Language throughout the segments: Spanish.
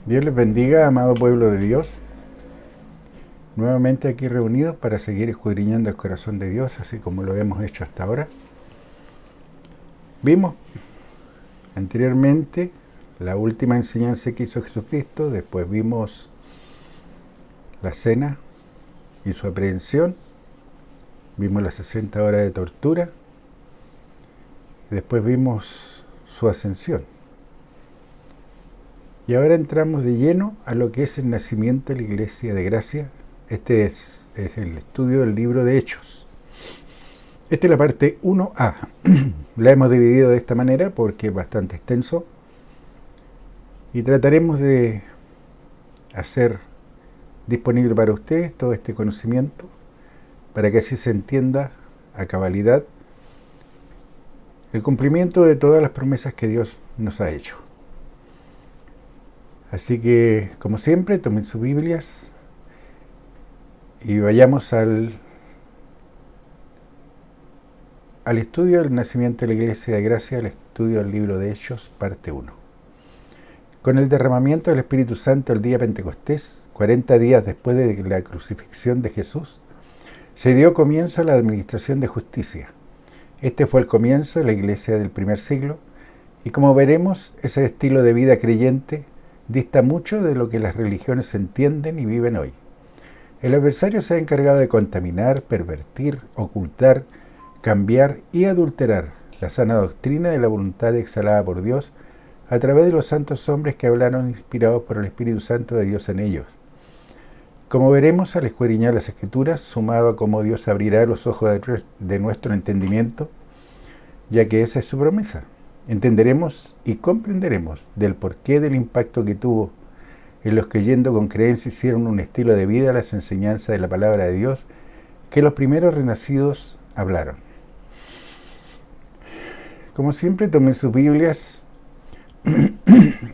Dios les bendiga, amado pueblo de Dios. Nuevamente aquí reunidos para seguir escudriñando el corazón de Dios, así como lo hemos hecho hasta ahora. Vimos anteriormente la última enseñanza que hizo Jesucristo, después vimos la cena y su aprehensión, vimos las 60 horas de tortura, y después vimos su ascensión. Y ahora entramos de lleno a lo que es el nacimiento de la Iglesia de Gracia. Este es el estudio del libro de Hechos. Esta es la parte 1A. La hemos dividido de esta manera porque es bastante extenso. Y trataremos de hacer disponible para ustedes todo este conocimiento para que así se entienda a cabalidad el cumplimiento de todas las promesas que Dios nos ha hecho. Así que, como siempre, tomen sus Biblias y vayamos al estudio del nacimiento de la Iglesia de Gracia, al estudio del libro de Hechos, parte 1. Con el derramamiento del Espíritu Santo el día Pentecostés, 40 días después de la crucifixión de Jesús, se dio comienzo a la administración de justicia. Este fue el comienzo de la Iglesia del primer siglo, y como veremos, ese estilo de vida creyente dista mucho de lo que las religiones entienden y viven hoy. El adversario se ha encargado de contaminar, pervertir, ocultar, cambiar y adulterar la sana doctrina de la voluntad exhalada por Dios a través de los santos hombres que hablaron inspirados por el Espíritu Santo de Dios en ellos. Como veremos al escudriñar las Escrituras, sumado a cómo Dios abrirá los ojos de nuestro entendimiento, ya que esa es su promesa, entenderemos y comprenderemos del porqué del impacto que tuvo en los que yendo con creencia hicieron un estilo de vida a las enseñanzas de la palabra de Dios que los primeros renacidos hablaron. Como siempre, tomen sus Biblias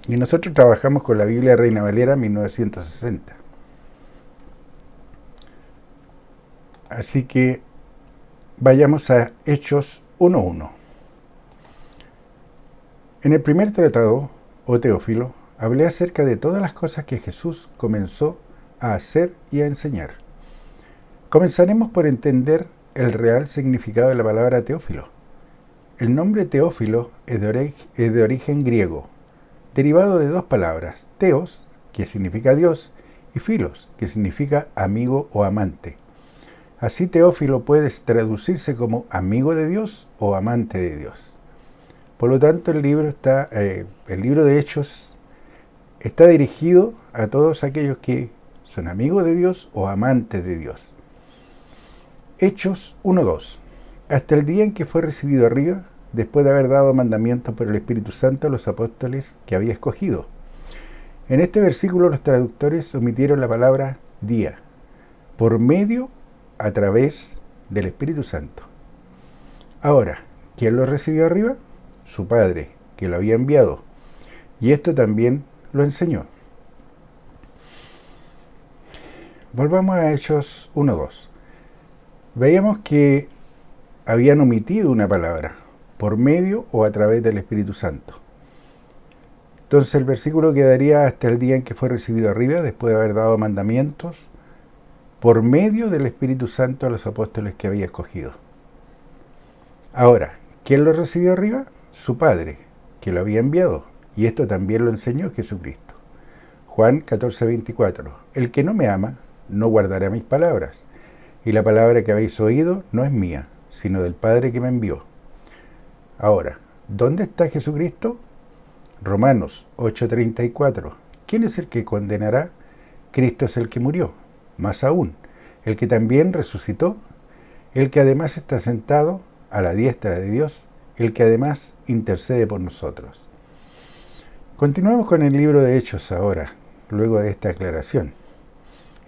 y nosotros trabajamos con la Biblia Reina Valera 1960. Así que vayamos a Hechos 1.1. En el primer tratado, o Teófilo, hablé acerca de todas las cosas que Jesús comenzó a hacer y a enseñar. Comenzaremos por entender el real significado de la palabra Teófilo. El nombre Teófilo es de origen griego, derivado de dos palabras, teos, que significa Dios, y filos, que significa amigo o amante. Así Teófilo puede traducirse como amigo de Dios o amante de Dios. Por lo tanto, el libro de Hechos está dirigido a todos aquellos que son amigos de Dios o amantes de Dios. Hechos 1.2. Hasta el día en que fue recibido arriba, después de haber dado mandamientos por el Espíritu Santo a los apóstoles que había escogido. En este versículo los traductores omitieron la palabra día, por medio, a través del Espíritu Santo. Ahora, ¿quién lo recibió arriba? Su Padre, que lo había enviado, y esto también lo enseñó. Volvamos a Hechos 1.2. Veíamos que habían omitido una palabra, por medio o a través del Espíritu Santo. Entonces el versículo quedaría hasta el día en que fue recibido arriba, después de haber dado mandamientos, por medio del Espíritu Santo a los apóstoles que había escogido. Ahora, ¿quién lo recibió arriba? Su Padre, que lo había enviado, y esto también lo enseñó Jesucristo. Juan 14:24. El que no me ama, no guardará mis palabras, y la palabra que habéis oído no es mía, sino del Padre que me envió. Ahora, ¿dónde está Jesucristo? Romanos 8:34. ¿Quién es el que condenará? Cristo es el que murió, más aún, el que también resucitó, el que además está sentado a la diestra de Dios, el que además intercede por nosotros. Continuamos con el libro de Hechos ahora, luego de esta aclaración.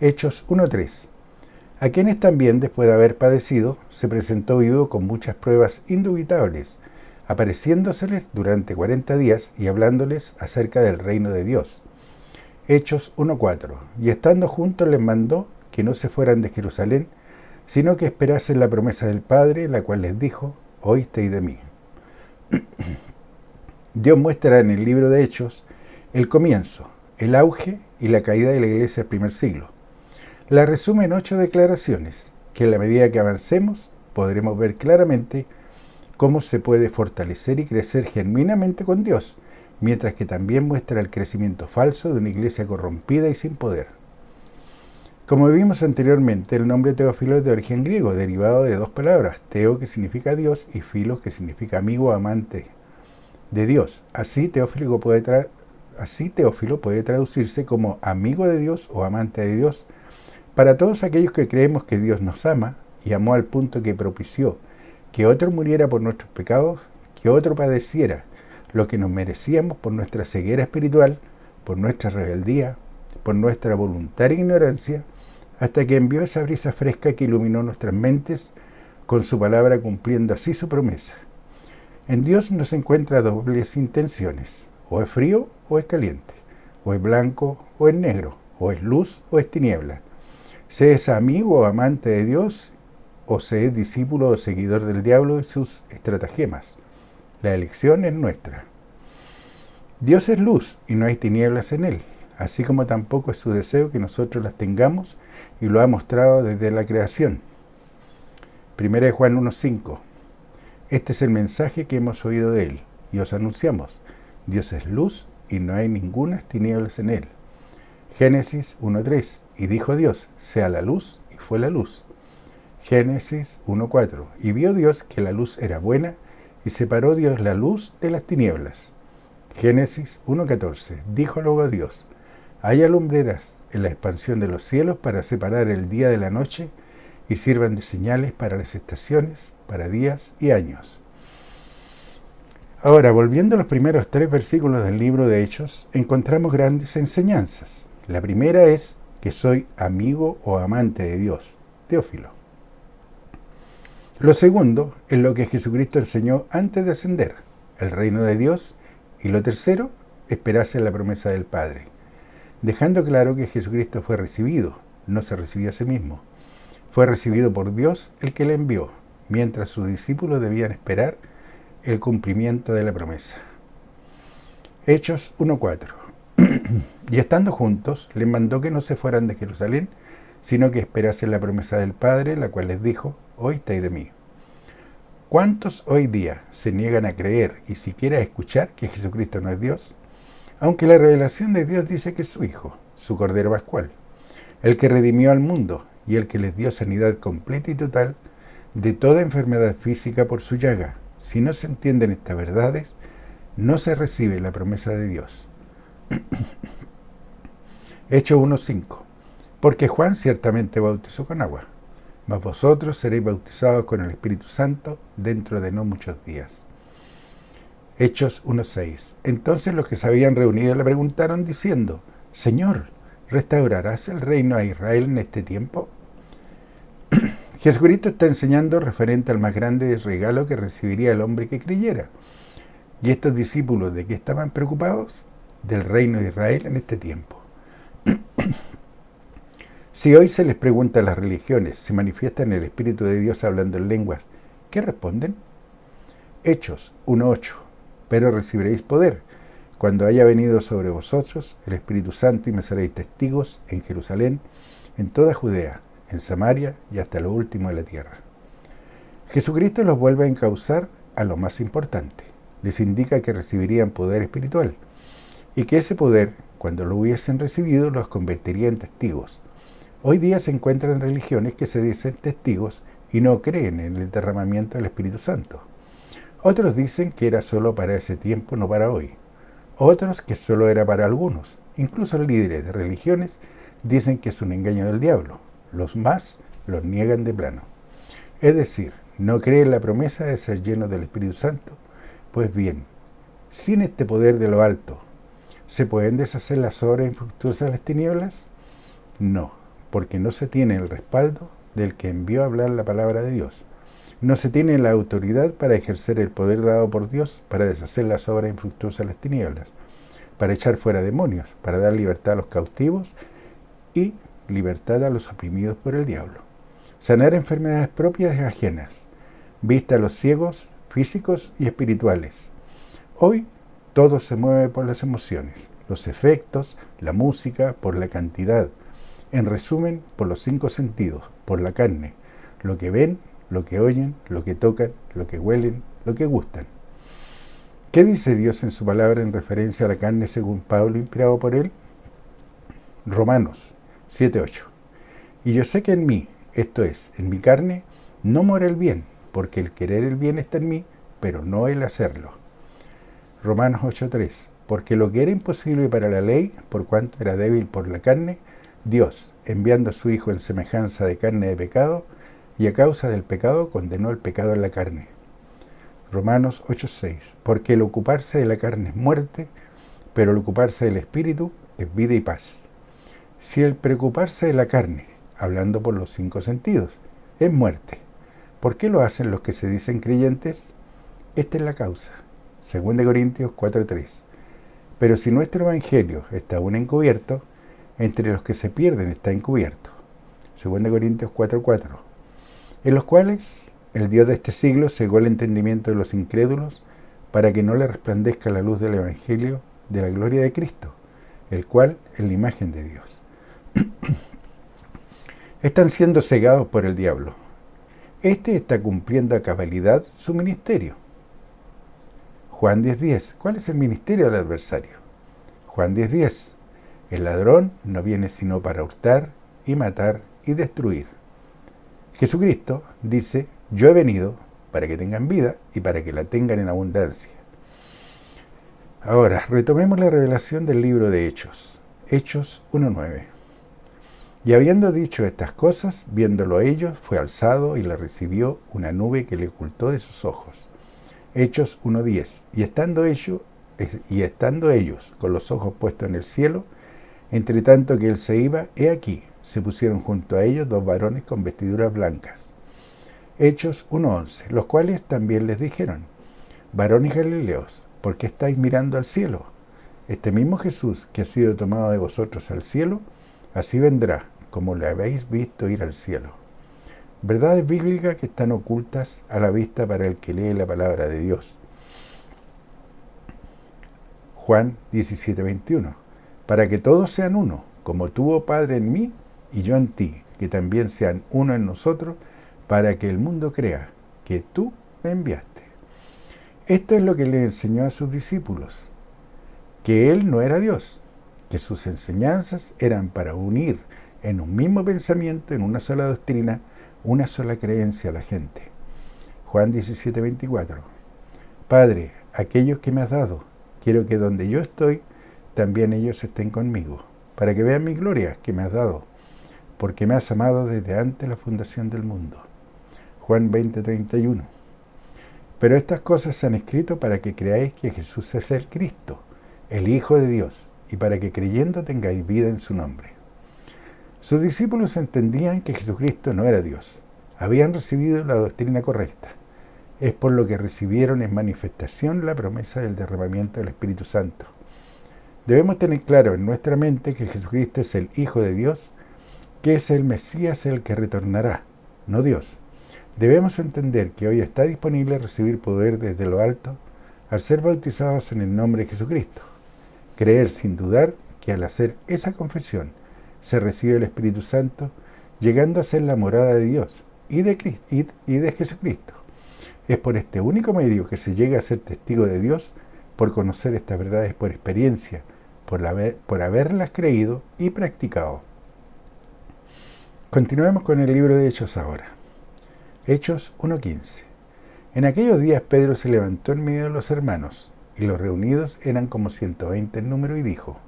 Hechos 1.3. A quienes también, después de haber padecido, se presentó vivo con muchas pruebas indubitables, apareciéndoseles durante 40 días y hablándoles acerca del reino de Dios. Hechos 1.4. Y estando juntos les mandó que no se fueran de Jerusalén, sino que esperasen la promesa del Padre, la cual les dijo, oísteis de mí. Dios muestra en el libro de Hechos el comienzo, el auge y la caída de la Iglesia del primer siglo. La resume en 8 declaraciones, que en la medida que avancemos podremos ver claramente cómo se puede fortalecer y crecer genuinamente con Dios, mientras que también muestra el crecimiento falso de una iglesia corrompida y sin poder. Como vimos anteriormente, el nombre Teófilo es de origen griego, derivado de 2 palabras, teo, que significa Dios, y filos, que significa amigo o amante de Dios. Así Teófilo puede traducirse como amigo de Dios o amante de Dios para todos aquellos que creemos que Dios nos ama y amó al punto que propició que otro muriera por nuestros pecados, que otro padeciera lo que nos merecíamos por nuestra ceguera espiritual, por nuestra rebeldía, por nuestra voluntaria ignorancia, hasta que envió esa brisa fresca que iluminó nuestras mentes con su palabra, cumpliendo así su promesa. En Dios no se encuentra dobles intenciones, o es frío o es caliente, o es blanco o es negro, o es luz o es tiniebla. Se es amigo o amante de Dios, o se es discípulo o seguidor del diablo y sus estratagemas. La elección es nuestra. Dios es luz y no hay tinieblas en él, así como tampoco es su deseo que nosotros las tengamos, y lo ha mostrado desde la creación. 1 Juan 1:5. Este es el mensaje que hemos oído de él y os anunciamos. Dios es luz y no hay ninguna tinieblas en él. Génesis 1:3. Y dijo Dios, sea la luz, y fue la luz. Génesis 1:4. Y vio Dios que la luz era buena, y separó Dios la luz de las tinieblas. Génesis 1:14. Dijo luego Dios, haya lumbreras en la expansión de los cielos para separar el día de la noche, y sirvan de señales para las estaciones, para días y años. Ahora, volviendo a los primeros 3 versículos del libro de Hechos, encontramos grandes enseñanzas. La primera es que soy amigo o amante de Dios, Teófilo. Lo segundo es lo que Jesucristo enseñó antes de ascender, el reino de Dios. Y lo tercero, esperarse en la promesa del Padre, dejando claro que Jesucristo fue recibido, no se recibió a sí mismo. Fue recibido por Dios, el que le envió, mientras sus discípulos debían esperar el cumplimiento de la promesa. Hechos 1:4. Y estando juntos, les mandó que no se fueran de Jerusalén, sino que esperasen la promesa del Padre, la cual les dijo, oísteis de mí. ¿Cuántos hoy día se niegan a creer y siquiera a escuchar que Jesucristo no es Dios? Aunque la revelación de Dios dice que es su Hijo, su Cordero Pascual, el que redimió al mundo y el que les dio sanidad completa y total de toda enfermedad física por su llaga. Si no se entienden estas verdades, no se recibe la promesa de Dios. Hechos 1:5. Porque Juan ciertamente bautizó con agua, mas vosotros seréis bautizados con el Espíritu Santo dentro de no muchos días. Hechos 1:6. Entonces los que se habían reunido le preguntaron diciendo, Señor, ¿restaurarás el reino a Israel en este tiempo? Jesucristo está enseñando referente al más grande regalo que recibiría el hombre que creyera. ¿Y estos discípulos de qué estaban preocupados? Del reino de Israel en este tiempo. Si hoy se les pregunta a las religiones, ¿se manifiestan el Espíritu de Dios hablando en lenguas? ¿Qué responden? Hechos 1:8. Pero recibiréis poder cuando haya venido sobre vosotros el Espíritu Santo, y me seréis testigos en Jerusalén, en toda Judea, en Samaria y hasta lo último de la tierra. Jesucristo los vuelve a encauzar a lo más importante. Les indica que recibirían poder espiritual y que ese poder, cuando lo hubiesen recibido, los convertiría en testigos. Hoy día se encuentran religiones que se dicen testigos y no creen en el derramamiento del Espíritu Santo. Otros dicen que era solo para ese tiempo, no para hoy. Otros que solo era para algunos. Incluso líderes de religiones dicen que es un engaño del diablo. Los más los niegan de plano. Es decir, no creen la promesa de ser llenos del Espíritu Santo. Pues bien, sin este poder de lo alto, ¿se pueden deshacer las obras infructuosas de las tinieblas? No, porque no se tiene el respaldo del que envió a hablar la palabra de Dios. No se tiene la autoridad para ejercer el poder dado por Dios para deshacer las obras infructuosas de las tinieblas, para echar fuera demonios, para dar libertad a los cautivos y libertad a los oprimidos por el diablo, sanar enfermedades propias y ajenas, vista a los ciegos físicos y espirituales. Hoy todo se mueve por las emociones. los efectos, la música, por la cantidad. En resumen, por los 5 sentidos, por la carne, lo que ven, lo que oyen, lo que tocan, lo que huelen, lo que gustan. ¿Qué dice Dios en su palabra en referencia a la carne según Pablo, inspirado por él? Romanos 7:8. Y yo sé que en mí, esto es, en mi carne, no mora el bien, porque el querer el bien está en mí, pero no el hacerlo. Romanos 8:3. Porque lo que era imposible para la ley, por cuanto era débil por la carne, Dios, enviando a su Hijo en semejanza de carne de pecado, y a causa del pecado condenó el pecado en la carne. Romanos 8:6. Porque el ocuparse de la carne es muerte, pero el ocuparse del Espíritu es vida y paz. Si el preocuparse de la carne, hablando por los 5 sentidos, es muerte, ¿por qué lo hacen los que se dicen creyentes? Esta es la causa. 2 Corintios 4:3. Pero si nuestro evangelio está aún encubierto, entre los que se pierden está encubierto. 2 Corintios 4:4. En los cuales el Dios de este siglo cegó el entendimiento de los incrédulos para que no le resplandezca la luz del evangelio de la gloria de Cristo, el cual es la imagen de Dios. Están siendo cegados por el diablo. Este está cumpliendo a cabalidad su ministerio. Juan 10:10. ¿Cuál es el ministerio del adversario? Juan 10:10. El ladrón no viene sino para hurtar y matar y destruir. Jesucristo dice, yo he venido para que tengan vida y para que la tengan en abundancia. Ahora, retomemos la revelación del libro de Hechos. Hechos 1:9. Y habiendo dicho estas cosas, viéndolo ellos, fue alzado y le recibió una nube que le ocultó de sus ojos. Hechos 1:10. Y estando ellos con los ojos puestos en el cielo, entre tanto que él se iba, he aquí, se pusieron junto a ellos 2 varones con vestiduras blancas. Hechos 1:11. Los cuales también les dijeron, varones galileos, ¿por qué estáis mirando al cielo? Este mismo Jesús que ha sido tomado de vosotros al cielo, así vendrá, como le habéis visto ir al cielo. Verdades bíblicas que están ocultas a la vista para el que lee la palabra de Dios. Juan 17:21. Para que todos sean uno, como tú, oh Padre, en mí y yo en ti, que también sean uno en nosotros, para que el mundo crea que tú me enviaste. Esto es lo que le enseñó a sus discípulos, que él no era Dios, que sus enseñanzas eran para unir en un mismo pensamiento, en una sola doctrina, una sola creencia a la gente. Juan 17:24. Padre, aquellos que me has dado, quiero que donde yo estoy, también ellos estén conmigo, para que vean mi gloria que me has dado, porque me has amado desde antes la fundación del mundo. Juan 20:31. Pero estas cosas se han escrito para que creáis que Jesús es el Cristo, el Hijo de Dios, y para que creyendo tengáis vida en su nombre. Sus discípulos entendían que Jesucristo no era Dios. Habían recibido la doctrina correcta. Es por lo que recibieron en manifestación la promesa del derramamiento del Espíritu Santo. Debemos tener claro en nuestra mente que Jesucristo es el Hijo de Dios, que es el Mesías el que retornará, no Dios. Debemos entender que hoy está disponible recibir poder desde lo alto al ser bautizados en el nombre de Jesucristo. Creer sin dudar que al hacer esa confesión se recibe el Espíritu Santo, llegando a ser la morada de Dios y de Jesucristo. Es por este único medio que se llega a ser testigo de Dios, por conocer estas verdades por experiencia, por haberlas creído y practicado. Continuemos con el libro de Hechos ahora. Hechos 1:15. En aquellos días Pedro se levantó en medio de los hermanos, y los reunidos eran como 120 en número, y dijo: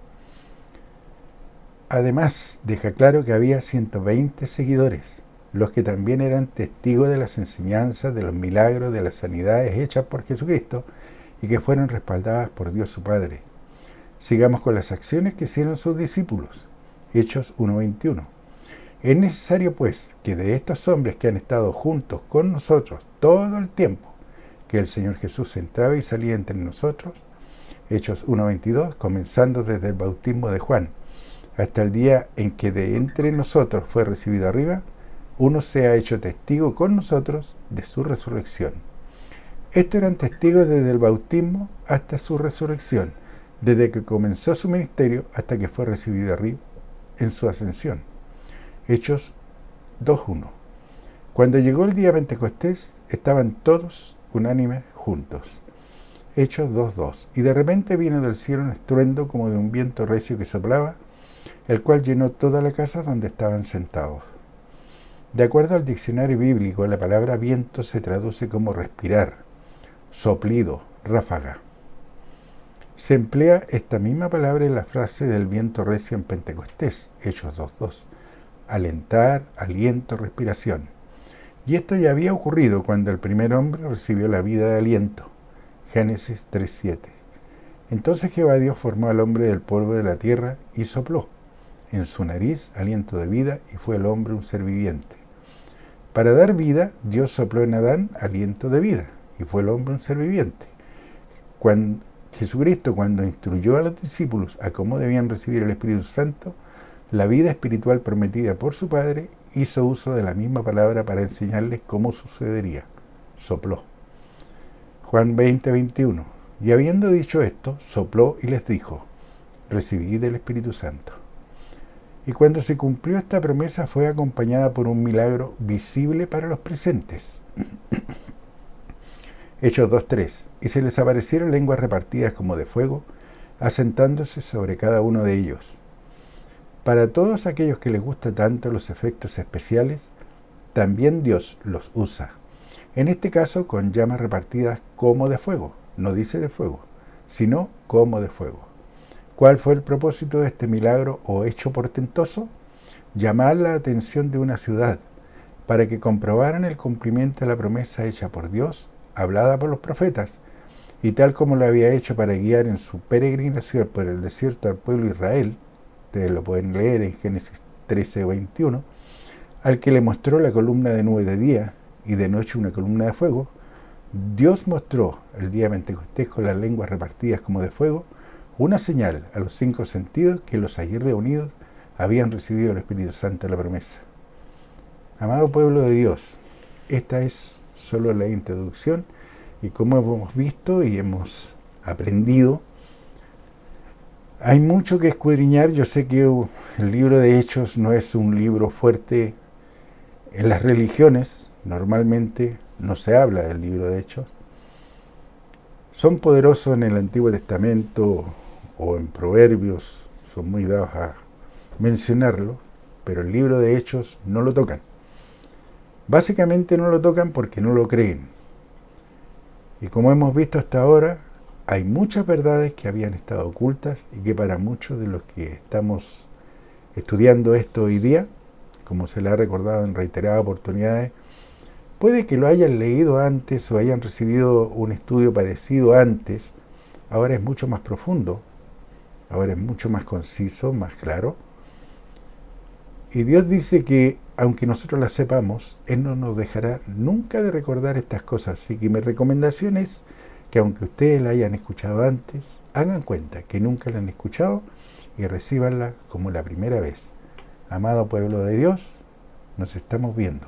además, deja claro que había 120 seguidores, los que también eran testigos de las enseñanzas, de los milagros, de las sanidades hechas por Jesucristo, y que fueron respaldadas por Dios su Padre. Sigamos con las acciones que hicieron sus discípulos. Hechos 1:21. Es necesario, pues, que de estos hombres que han estado juntos con nosotros todo el tiempo que el Señor Jesús entraba y salía entre nosotros, Hechos 1:22, comenzando desde el bautismo de Juan, hasta el día en que de entre nosotros fue recibido arriba, uno se ha hecho testigo con nosotros de su resurrección. Estos eran testigos desde el bautismo hasta su resurrección, desde que comenzó su ministerio hasta que fue recibido arriba en su ascensión. Hechos 2:1. Cuando llegó el día Pentecostés, estaban todos unánimes juntos. Hechos 2:2. Y de repente vino del cielo un estruendo como de un viento recio que soplaba, el cual llenó toda la casa donde estaban sentados. De acuerdo al diccionario bíblico, la palabra viento se traduce como respirar, soplido, ráfaga. Se emplea esta misma palabra en la frase del viento recio en Pentecostés, Hechos 2:2. Alentar, aliento, respiración. Y esto ya había ocurrido cuando el primer hombre recibió la vida de aliento, Génesis 3:7. Entonces Jehová Dios formó al hombre del polvo de la tierra y sopló en su nariz aliento de vida, y fue el hombre un ser viviente. Para dar vida, Dios sopló en Adán aliento de vida, y fue el hombre un ser viviente. Jesucristo, cuando instruyó a los discípulos a cómo debían recibir el Espíritu Santo, la vida espiritual prometida por su Padre, hizo uso de la misma palabra para enseñarles cómo sucedería. Sopló. Juan 20:21. Y habiendo dicho esto, sopló y les dijo: recibid el Espíritu Santo. Y cuando se cumplió esta promesa, fue acompañada por un milagro visible para los presentes. Hechos 2:3. Y se les aparecieron lenguas repartidas como de fuego, asentándose sobre cada uno de ellos. Para todos aquellos que les gusta tanto los efectos especiales, también Dios los usa. En este caso, con llamas repartidas como de fuego. No dice de fuego, sino como de fuego. ¿Cuál fue el propósito de este milagro o hecho portentoso? Llamar la atención de una ciudad, para que comprobaran el cumplimiento de la promesa hecha por Dios, hablada por los profetas, y tal como lo había hecho para guiar en su peregrinación por el desierto al pueblo de Israel. Ustedes lo pueden leer en Génesis 13:21, al que le mostró la columna de nube de día y de noche una columna de fuego. Dios mostró el día Pentecostés con las lenguas repartidas como de fuego, una señal a los 5 sentidos que los allí reunidos habían recibido el Espíritu Santo de la promesa. Amado pueblo de Dios, esta es solo la introducción, y como hemos visto y hemos aprendido, hay mucho que escudriñar. Yo sé que el libro de Hechos no es un libro fuerte en las religiones, normalmente no se habla del libro de Hechos. Son poderosos en el Antiguo Testamento o en Proverbios, son muy dados a mencionarlo, pero el libro de Hechos no lo tocan. Básicamente no lo tocan porque no lo creen. Y como hemos visto hasta ahora, hay muchas verdades que habían estado ocultas y que para muchos de los que estamos estudiando esto hoy día, como se le ha recordado en reiteradas oportunidades, puede que lo hayan leído antes o hayan recibido un estudio parecido antes. Ahora es mucho más profundo, ahora es mucho más conciso, más claro. Y Dios dice que, aunque nosotros las sepamos, Él no nos dejará nunca de recordar estas cosas. Así que mi recomendación es que, aunque ustedes la hayan escuchado antes, hagan cuenta que nunca la han escuchado y recíbanla como la primera vez. Amado pueblo de Dios, nos estamos viendo.